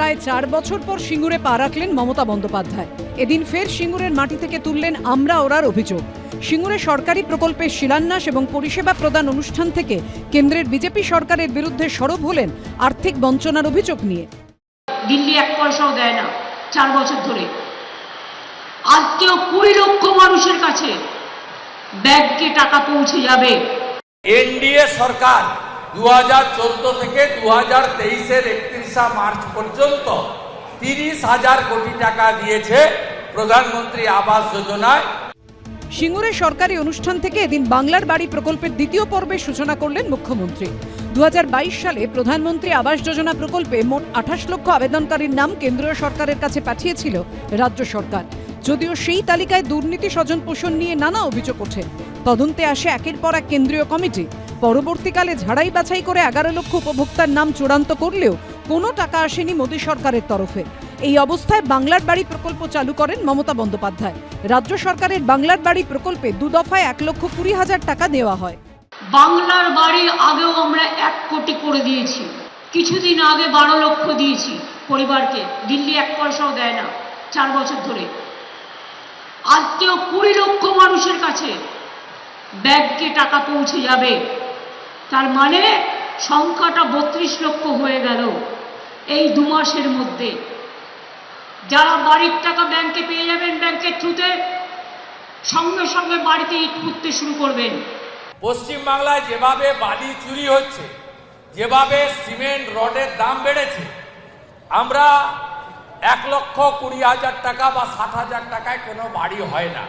প্রায় 4 বছর পর সিঙ্গুরে পা রাখলেন মমতা বন্দ্যোপাধ্যায়। এদিন ফের সিঙ্গুরের মাটি থেকে তুললেন আমরা ওরার অভিযোগ। সিঙ্গুরে সরকারি প্রকল্পের শিলান্যাস এবং পরিষেবা প্রদান অনুষ্ঠান থেকে কেন্দ্রের বিজেপি সরকারের বিরুদ্ধে সরব হলেন আর্থিক বঞ্চনার অভিযোগ নিয়ে। দিল্লি 1 পয়সাও দেয় না 4 বছর ধরে। আজকেও 20 লক্ষ মানুষের কাছে ব্যাংকে টাকা পৌঁছে যাবে। এনডিএ সরকার 2014 থেকে 2023-এর 31 মার্চ পর্যন্ত 30,000 কোটি টাকা দিয়েছে প্রধানমন্ত্রী আবাস যোজনায়। সিঙ্গুরে সরকারি অনুষ্ঠান থেকে এদিন বাংলার বাড়ি প্রকল্পের দ্বিতীয় পর্বের সূচনা করলেন মুখ্যমন্ত্রী। 2022 সালে প্রধানমন্ত্রী আবাস যোজনা প্রকল্পে মোট 28 লক্ষ আবেদনকারীর নাম কেন্দ্রীয় সরকারের কাছে পাঠিয়েছিল রাজ্য সরকার। যদিও সেই তালিকায় দুর্নীতি স্বজন পোষণ নিয়ে নানা অভিযোগ ওঠে। তদন্তে আসে একের পর এক কেন্দ্রীয় কমিটি। পরবর্তীকালে ঝাড়াই বাছাই করে 11 লক্ষ উপভোক্তার নাম চূড়ান্ত করলেও কোনো টাকা আসেনি মোদী সরকারের তরফে। এই অবস্থায় বাংলার বাড়ি প্রকল্প চালু করেন মমতা বন্দ্যোপাধ্যায়। রাজ্য সরকারের বাংলার বাড়ি প্রকল্পে 2 দফায় 1,20,000 টাকা দেওয়া হয়। বাংলার বাড়ি আগেও আমরা 1 কোটি করে দিয়েছি। কিছুদিন আগে 12 লক্ষ দিয়েছি পরিবারকে। দিল্লি 1 পয়সাও দেয় না 4 বছর ধরে। আজকেও 20 লক্ষ মানুষের কাছে ব্যাংকে টাকা পৌঁছে যাবে। তার মানে সংখ্যাটা 32 লক্ষ হয়ে গেল এই 2 মাসের মধ্যে। যারা বাড়ির টাকা ব্যাংকে পেয়ে যাবেন ব্যাংকের থ্রুতে, সঙ্গে সঙ্গে বাড়িতে ইট পুঁততে শুরু করবেন। পশ্চিমবাংলায় যেভাবে বালি চুরি হচ্ছে, যেভাবে সিমেন্ট রডের দাম বেড়েছে, আমরা 1,20,000 টাকা বা 60,000 টাকায় কোনো বাড়ি হয় না।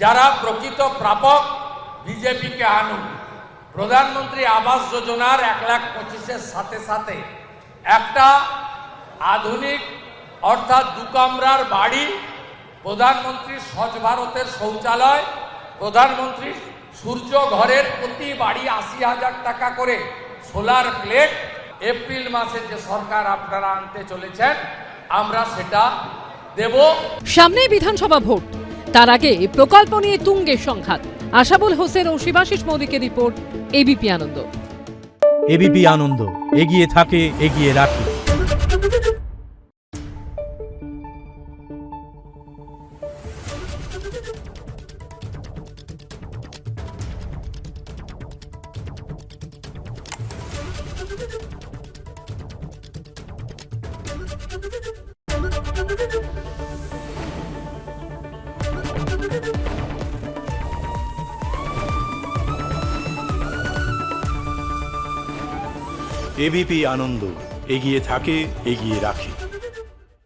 যারা প্রকৃত প্রাপক বিজেপিকে আনুন। প্রধানমন্ত্রী আবাস যোজনার 1,25,000-এর সাথে সাথে একটা আধুনিক অর্থাৎ 2 কামরার বাড়ি, প্রধানমন্ত্রী স্বচ্ছ ভারতের শৌচালয়, প্রধানমন্ত্রীর সূর্য ঘরের প্রতি বাড়ি 80,000 টাকা করে সোলার প্লেট, এপ্রিল মাসে যে সরকার আপনারা আনতে চলেছেন আমরা সেটা দেব। সামনে বিধানসভা ভোট, তার আগে প্রকল্প নিয়ে তুঙ্গের সংঘাত। আশাবুল হোসেন ও শিবাশিস মৌলিকের রিপোর্ট, এবিপি আনন্দ। এবিপি আনন্দ, এগিয়ে থাকে, এগিয়ে রাখে। এবিপি আনন্দ, এগিয়ে থাকে, এগিয়ে রাখে।